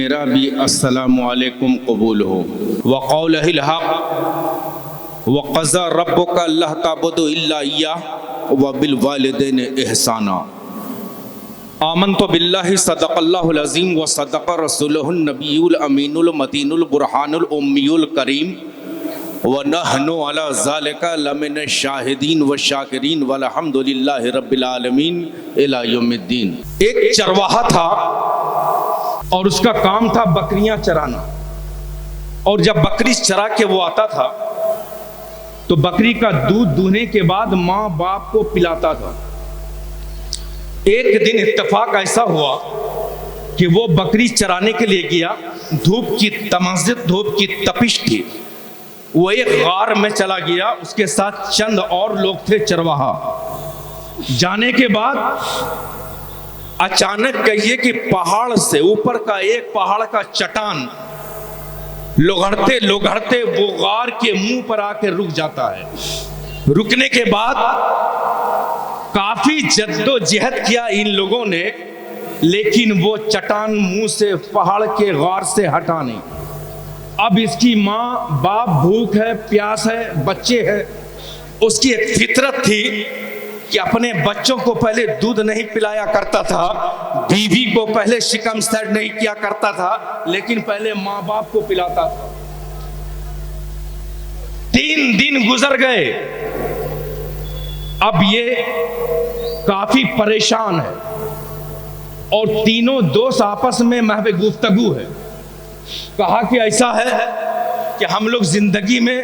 میرا بھی السلام علیکم قبول ہو۔ وقولہ الحق وقضى ربک اللہ تعبدوا الا ایاہ وبالوالدین احسانا۔ آمنت باللہ صدق اللہ العظیم وصدق رسولہ النبی الامین المتین البرہان الامی الکریم وَنَحْنُ عَلَى ذَلِكَ لَمِنَ الشَّاهِدِينَ وَالشَّاكِرِينَ وَالْحَمْدُ لِلَّهِ رَبِّ الْعَالَمِينَ إِلَى يَوْمِ الدِّينِ۔ ایک چرواہا تھا اور اس کا کام تھا بکریاں چرانا، اور جب بکری چرا کے وہ آتا تھا تو بکری کا دودھ دوہنے کے بعد ماں باپ کو پلاتا تھا۔ ایک دن اتفاق ایسا ہوا کہ وہ بکری چرانے کے لیے گیا، دھوپ کی تمازت، دھوپ کی تپش تھی، وہ ایک غار میں چلا گیا، اس کے ساتھ چند اور لوگ تھے چرواہا۔ جانے کے بعد اچانک کہیے کہ پہاڑ سے اوپر کا ایک پہاڑ کا چٹان لگڑتے لگڑتے وہ غار کے منہ پر آ کے رک جاتا ہے۔ رکنے کے بعد کافی جد و جہد کیا ان لوگوں نے، لیکن وہ چٹان منہ سے پہاڑ کے غار سے ہٹا نہیں۔ اب اس کی ماں باپ بھوک ہے، پیاس ہے، بچے ہیں، اس کی ایک فطرت تھی کہ اپنے بچوں کو پہلے دودھ نہیں پلایا کرتا تھا، بیوی کو پہلے شکم سیٹ نہیں کیا کرتا تھا، لیکن پہلے ماں باپ کو پلاتا تھا۔ 3 دن گزر گئے، اب یہ کافی پریشان ہے اور تینوں دوست آپس میں محو گفتگو ہے۔ کہا کہ ایسا ہے کہ ہم لوگ زندگی میں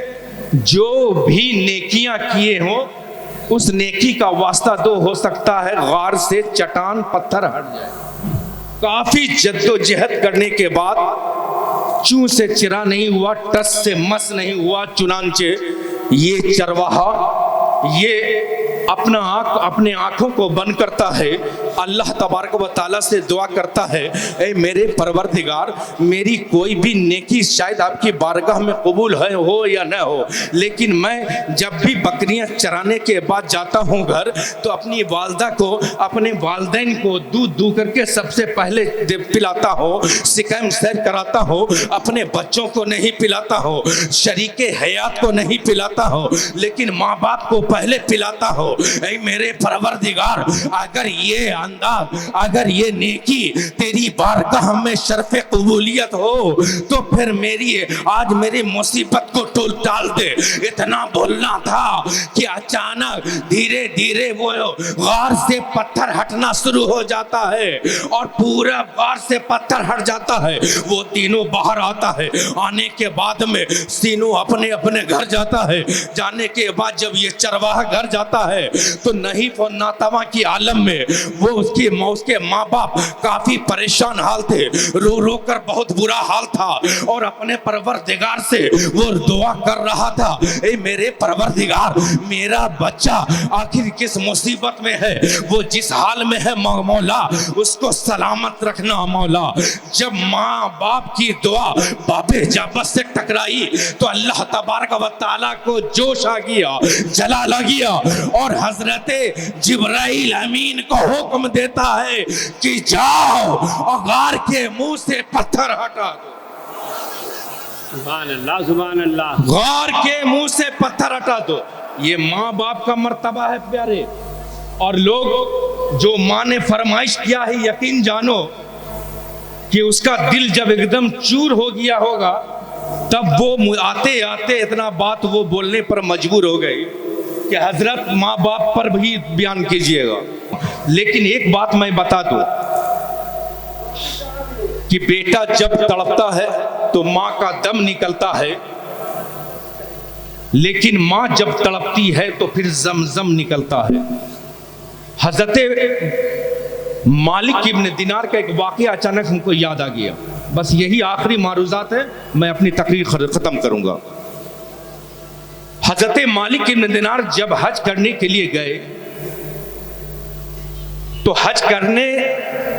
جو بھی نیکیاں کیے ہوں اس نیکی کا واسطہ دو، ہو سکتا ہے غار سے چٹان پتھر ہٹ جائے۔ کافی جد و جہد کرنے کے بعد چوں سے چرا نہیں ہوا، ٹس سے مس نہیں ہوا، چنانچہ یہ چرواہا یہ اپنے آنکھوں کو بند کرتا ہے، اللہ تبارک و تعالیٰ سے دعا کرتا ہے، اے میرے پروردگار، میری کوئی بھی نیکی شاید آپ کی بارگاہ میں قبول ہے ہو یا نہ ہو، لیکن میں جب بھی بکریاں چرانے کے بعد جاتا ہوں گھر تو اپنی والدہ کو، اپنے والدین کو دودھ دو کر کے سب سے پہلے پلاتا ہو، سکم سیر کراتا ہو، اپنے بچوں کو نہیں پلاتا ہو، شریک حیات کو نہیں پلاتا ہو، لیکن ماں باپ کو پہلے پلاتا ہو۔ اے میرے پروردگار، اگر یہ انداز، اگر یہ نیکی تیری بارگاہ میں شرف قبولیت ہو تو پھر آج میری مصیبت کو ٹال دے۔ اتنا بولنا تھا کہ اچانک دھیرے دھیرے وہ غار سے پتھر ہٹنا شروع ہو جاتا ہے اور پورا غار سے پتھر ہٹ جاتا ہے۔ وہ تینوں باہر آتا ہے، آنے کے بعد میں تینوں اپنے اپنے گھر جاتا ہے۔ جانے کے بعد جب یہ چرواہا گھر جاتا ہے تو نحیف و ناتواں کی عالم میں وہ اس کے ماں باپ کافی پریشان حال تھے، رو رو کر بہت برا حال تھا، اور اپنے پروردگار سے وہ دعا کر رہا تھا، اے میرے پروردگار، میرا بچہ آخر کس مصیبت میں ہے، وہ جس حال میں ہے مولا اس کو سلامت رکھنا مولا۔ جب ماں باپ کی دعا باب اجابت سے ٹکرائی تو اللہ تبارک و تعالیٰ کو جوش آ گیا، جلال آ گیا، اور حضرت جبرائیل امین کو حکم دیتا ہے کہ جاؤ اور غار کے منہ سے پتھر ہٹا دو۔ سبحان اللہ، سبحان اللہ۔ غار کے منہ سے پتھر ہٹا دو۔ یہ ماں باپ کا مرتبہ ہے پیارے، اور لوگ جو ماں نے فرمائش کیا ہے، یقین جانو کہ اس کا دل جب ایک دم چور ہو گیا ہوگا تب وہ آتے آتے اتنا بات وہ بولنے پر مجبور ہو گئی کہ حضرت ماں باپ پر بھی بیان کیجئے گا۔ لیکن ایک بات میں بتا دوں کہ بیٹا جب تڑپتا ہے تو ماں کا دم نکلتا ہے، لیکن ماں جب تڑپتی ہے تو پھر زمزم نکلتا ہے۔ حضرت مالک ابن دینار کا ایک واقعہ اچانک ہم کو یاد آ گیا، بس یہی آخری معروضات ہے، میں اپنی تقریر ختم کروں گا۔ حضرت مالک ابن دینار جب حج کرنے کے لیے گئے تو حج کرنے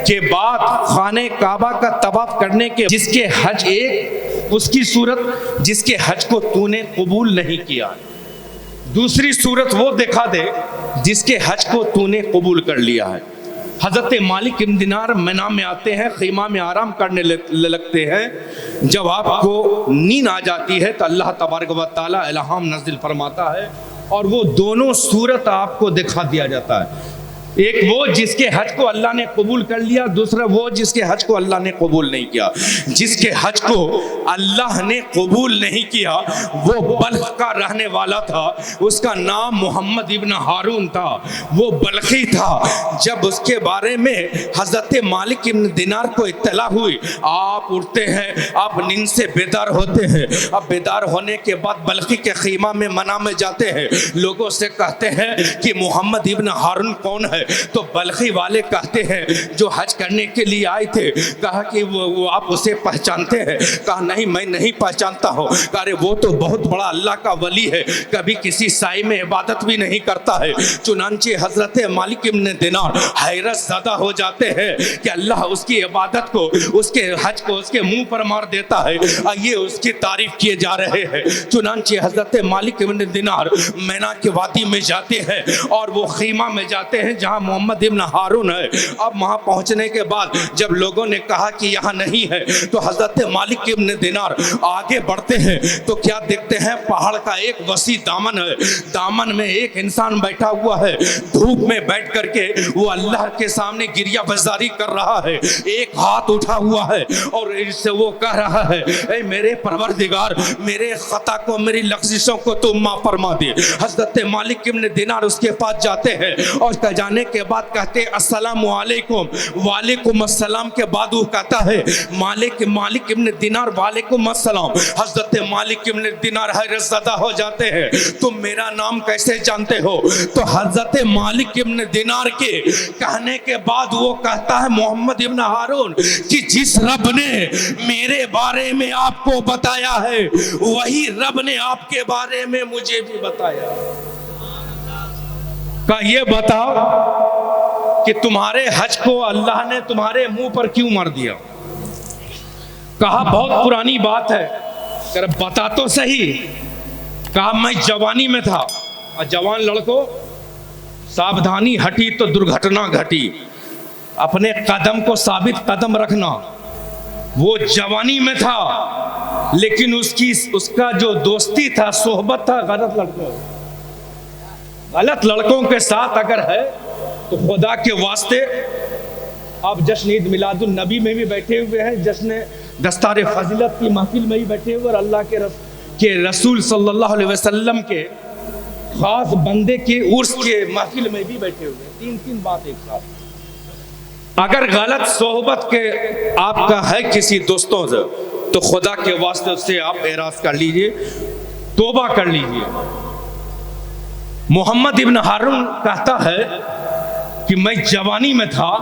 کے بعد خانہ کعبہ کا طواف کرنے کے جس کے حج ایک اس کی صورت جس کے حج کو تو نے قبول نہیں کیا، دوسری صورت وہ دکھا دے جس کے حج کو تو نے قبول کر لیا ہے۔ حضرت مالک بن دینار منا میں آتے ہیں، خیمہ میں آرام کرنے لگتے ہیں. جب آپ کو نیند آ جاتی ہے تو اللہ تبارک و تعالیٰ الہام نازل فرماتا ہے اور وہ دونوں صورت آپ کو دکھا دیا جاتا ہے. ایک وہ جس کے حج کو اللہ نے قبول کر لیا، دوسرا وہ جس کے حج کو اللہ نے قبول نہیں کیا. جس کے حج کو اللہ نے قبول نہیں کیا وہ بلخ کا رہنے والا تھا، اس کا نام محمد ابن ہارون تھا، وہ بلخی تھا. جب اس کے بارے میں حضرت مالک ابن دینار کو اطلاع ہوئی، آپ اٹھتے ہیں، آپ نیند سے بیدار ہوتے ہیں. اب بیدار ہونے کے بعد بلخی کے خیمہ میں منا میں جاتے ہیں، لوگوں سے کہتے ہیں کہ محمد ابن ہارون کون ہے؟ تو بلخی والے کہتے ہیں جو حج کرنے کے لیے آئے تھے، کہا کہ وہ آپ اسے پہچانتے ہیں؟ کہا نہیں میں نہیں پہچانتا ہوں. کہا وہ تو بہت بڑا اللہ کا ولی ہے، کبھی کسی سائے میں عبادت بھی نہیں کرتا ہے. چنانچہ حضرت مالک ابن دینار حیرت زدہ ہو جاتے ہیں کہ اللہ اس کی عبادت کو، اس کے حج کو اس کے منہ پر مار دیتا ہے، یہ اس کی تعریف کیے جا رہے ہیں. چنانچہ حضرت مالک ابن دینار مینا کے وادی میں جاتے ہیں اور وہ خیمہ میں جاتے ہیں جہاں محمد ابن ہارون ہے. اب وہاں پہنچنے کے بعد جب لوگوں نے کہا کہ یہاں نہیں ہے تو حضرت مالک ابن دینار آگے بڑھتے ہیں تو کیا دیکھتے ہیں؟ پہاڑ کا ایک وسیع دامن ہے، دامن میں ایک انسان بیٹھا ہوا ہے، دھوپ میں بیٹھ کر کے وہ اللہ کے سامنے گریہ بزاری کر رہا ہے. ایک ہاتھ اٹھا ہوا ہے اور اس سے وہ کہہ رہا ہے اے میرے پروردگار، میرے خطا کو، میری لغزشوں کو تو معاف فرما دے. حضرت مالک ابن دینار اس کے پاس جاتے ہیں اور جانے کے بعد کہتے ہیں السلام علیکم. وعلیکم السلام کے بعد وہ کہتا ہے مالک ابن دینار وعلیکم السلام. حضرت مالک ابن دینار حیرت زدہ ہو جاتے ہیں، تم میرا نام کیسے جانتے ہو؟ تو حضرت مالک ابن دینار کے کہنے کے بعد وہ کہتا ہے محمد ابن ہارون کہ جس رب نے میرے بارے میں آپ کو بتایا ہے وہی رب نے آپ کے بارے میں مجھے بھی بتایا. کہ یہ بتاؤ کہ تمہارے حج کو اللہ نے تمہارے منہ پر کیوں مار دیا؟ کہا بہت پرانی بات ہے. کہ بتا تو صحیح. کہا میں جوانی میں تھا. جوان لڑکوں ساودھانی ہٹی تو درگھٹنا گھٹی، اپنے قدم کو ثابت قدم رکھنا. وہ جوانی میں تھا لیکن اس کا جو دوستی تھا، صحبت تھا غلط لڑکوں کے ساتھ اگر ہے تو خدا کے واسطے آپ جشن عید میلاد النبی میں بھی بیٹھے ہوئے ہیں، جشن دستار فضیلت کی محفل میں بھی بیٹھے ہوئے اور اللہ کے رسول صلی اللہ علیہ وسلم کے خاص بندے کے عرس کے محفل میں بھی بیٹھے ہوئے ہیں. تین بات ایک ساتھ. اگر غلط صحبت کے آپ کا ہے کسی دوستوں سے تو خدا کے واسطے اس سے آپ اعراض کر لیجئے، توبہ کر لیجئے. محمد ابن ہارون کہتا ہے کہ میں جوانی میں تھا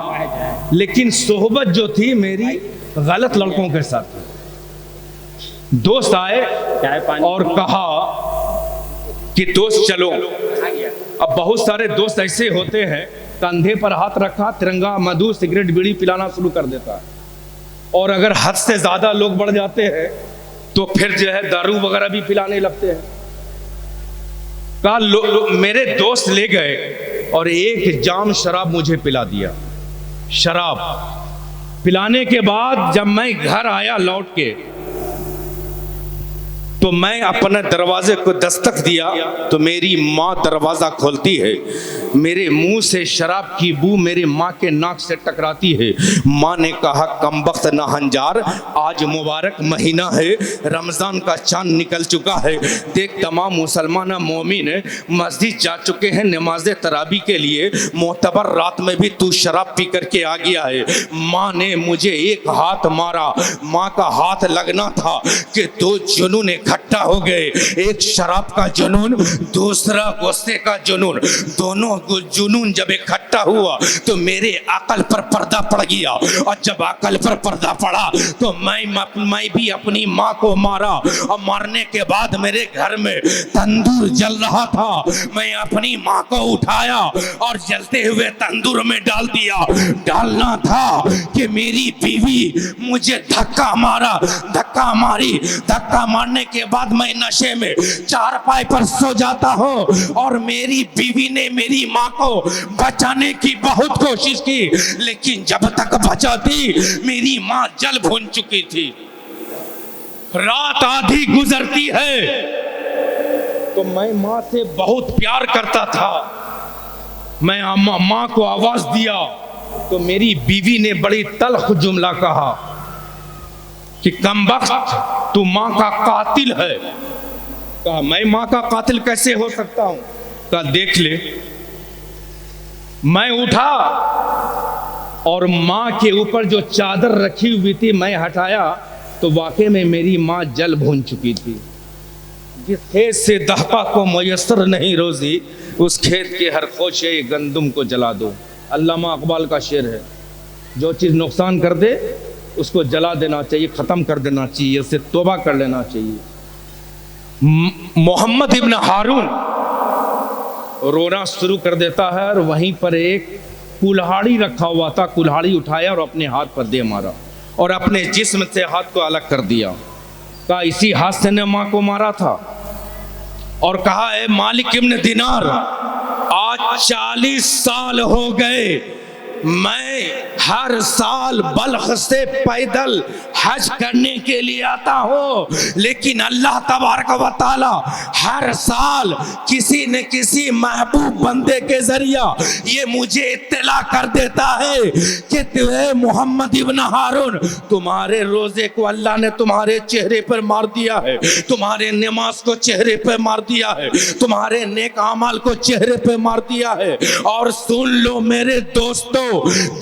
لیکن صحبت جو تھی میری غلط لڑکوں کے ساتھ تھی. دوست آئے اور کہا کہ دوست چلو. اب بہت سارے دوست ایسے ہوتے ہیں کندھے پر ہاتھ رکھا، ترنگا، مدھو، سگریٹ، بیڑی پلانا شروع کر دیتا ہے. اور اگر حد سے زیادہ لوگ بڑھ جاتے ہیں تو پھر جو ہے دارو وغیرہ بھی پلانے لگتے ہیں. کہا میرے دوست لے گئے اور ایک جام شراب مجھے پلا دیا. شراب پلانے کے بعد جب میں گھر آیا لوٹ کے تو میں اپنے دروازے کو دستک دیا تو میری ماں دروازہ کھولتی ہے. میرے منہ سے شراب کی بو میری ماں کے ناک سے ٹکراتی ہے. ماں نے کہا کمبخت نہ ہنجار، آج مبارک مہینہ ہے، رمضان کا چاند نکل چکا ہے. دیکھ تمام مسلمان مومن مسجد جا چکے ہیں نماز تراویح کے لیے، معتبر رات میں بھی تو شراب پی کر کے آ گیا ہے. ماں نے مجھے ایک ہاتھ مارا، ماں کا ہاتھ لگنا تھا کہ دو جنون اکٹھا ہو گئے، ایک شراب کا جنون، دوسرا غصے کا جنون. دونوں جنون جب اکٹھا ہوا تو میرے عقل پر پردہ پڑ گیا، اور جب عقل پر پردہ پڑا تو میں بھی اپنی ماں کو مارا. اور مارنے کے بعد میرے گھر میں تندور جل رہا تھا، میں اپنی ماں کو اٹھایا اور جلتے ہوئے تندور میں ڈال دیا. ڈالنا تھا کہ میری بیوی مجھے دھکا ماری. دھکا مارنے کے کے بعد میں نشے میں چارپائی پر سو جاتا ہوں اور میری بیوی نے میری ماں کو بچانے کی بہت کوشش کی لیکن جب تک بچاتی میری ماں جل بھون چکی تھی. رات آدھی گزرتی ہے تو میں ماں سے بہت پیار کرتا تھا. میں ماں کو آواز دیا تو میری بیوی نے بڑی تلخ جملہ کہا کہ کم وقت تو ماں کا قاتل ہے. کہا میں ماں کا قاتل کیسے ہو سکتا ہوں؟ کہا دیکھ لے. میں اٹھا اور ماں کے اوپر جو چادر رکھی ہوئی تھی میں ہٹایا تو واقعے میں میری ماں جل بھون چکی تھی. جس کھیت سے دہقہ کو میسر نہیں روزی اس کھیت کے ہر خوشے گندم کو جلا دو. علامہ اقبال کا شعر ہے. جو چیز نقصان کر دے اس کو جلا دینا چاہیے, ختم کر دینا چاہیے, اس سے توبہ کر لینا چاہیے. محمد ابن ہارون رونا شروع کر دیتا ہے اور وہیں پر ایک کلہاڑی رکھا ہوا تھا, کلہاڑی اٹھایا اور اپنے ہاتھ پر دے مارا اور اپنے جسم سے ہاتھ کو الگ کر دیا. کہا اسی ہاتھ سے نے ماں کو مارا تھا. اور کہا اے مالک ابن دینار, آج 40 سال ہو گئے میں ہر سال بلخ سے پیدل حج کرنے کے لیے آتا ہوں لیکن اللہ تبارک و تعالی ہر سال کسی نہ کسی محبوب بندے کے ذریعہ یہ مجھے اطلاع کر دیتا ہے کہ محمد ابن ہارون تمہارے روزے کو اللہ نے تمہارے چہرے پر مار دیا ہے, تمہارے نماز کو چہرے پر مار دیا ہے, تمہارے نیک اعمال کو چہرے پر مار دیا ہے. اور سن لو میرے دوستو,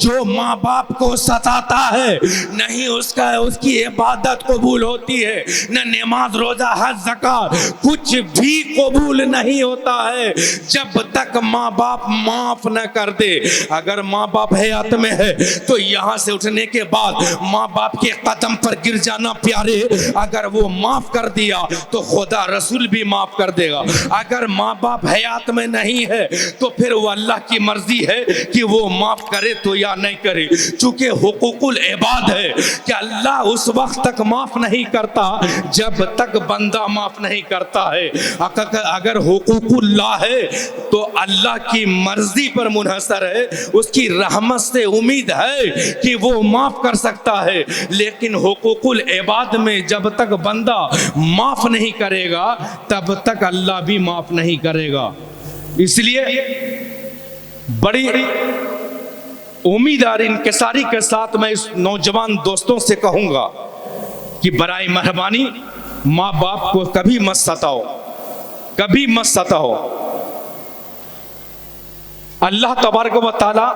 جو ماں باپ کو ستاتا ہے نہیں اس کی عبادت قبول ہوتی ہے, نہ نماز روزہ حج زکات کچھ بھی قبول نہیں ہوتا ہے جب تک ماں باپ معاف نہ کر دے. اگر ماں باپ حیات میں ہے تو یہاں سے اٹھنے کے بعد ماں باپ کے قدم پر گر جانا پیارے. اگر وہ معاف کر دیا تو خدا رسول بھی معاف کر دے گا. اگر ماں باپ حیات میں نہیں ہے تو پھر وہ اللہ کی مرضی ہے کہ وہ معاف کرے تو یا نہیں کرے. چونکہ حقوق العباد ہے کہ اللہ اس وقت تک معاف نہیں کرتا جب تک بندہ معاف نہیں کرتا ہے. اگر حقوق اللہ ہے تو اللہ کی مرضی پر منحصر ہے, اس کی رحمت سے امید ہے کہ وہ معاف کر سکتا ہے. لیکن حقوق العباد میں جب تک بندہ معاف نہیں کرے گا تب تک اللہ بھی معاف نہیں کرے گا. اس لیے بڑی امید اور انکساری کے ساتھ میں اس نوجوان دوستوں سے کہوں گا کہ برائے مہربانی ماں باپ کو کبھی مت ستاؤ, کبھی مت ستاؤ. اللہ تبارک و تعالی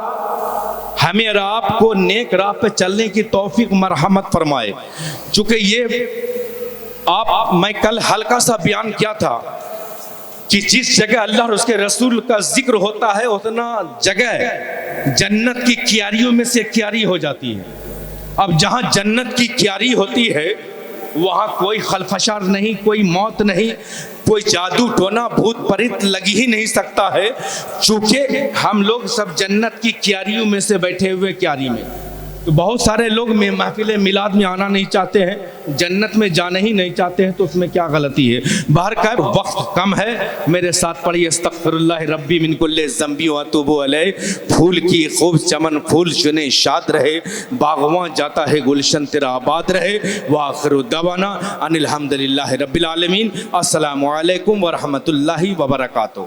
ہمیں اور آپ کو نیک راہ پہ چلنے کی توفیق مرحمت فرمائے. چونکہ یہ میں کل ہلکا سا بیان کیا تھا کہ جس جگہ اللہ اور اس کے رسول کا ذکر ہوتا ہے اتنا جگہ جنت کی کیاریوں میں سے کیاری ہو جاتی ہے. اب جہاں جنت کی کیاری ہوتی ہے وہاں کوئی خلفشار نہیں, کوئی موت نہیں, کوئی جادو ٹونا بھوت پریت لگ ہی نہیں سکتا ہے. چونکہ ہم لوگ سب جنت کی کیاریوں میں سے بیٹھے ہوئے کیاری میں. تو بہت سارے لوگ محفل میلاد میں آنا نہیں چاہتے ہیں, جنت میں جانا ہی نہیں چاہتے ہیں, تو اس میں کیا غلطی ہے؟ باہر کا وقت کم ہے, میرے ساتھ پڑھیے استغفر اللہ ربی من کل ذنبی واتوب علیہ. پھول کی خوب چمن پھول چنے شاد رہے, باغواں جاتا ہے گلشن تیرا آباد رہے. وآخر دعوانا ان الحمدللہ رب العالمین. السلام علیکم ورحمۃ اللہ وبرکاتہ.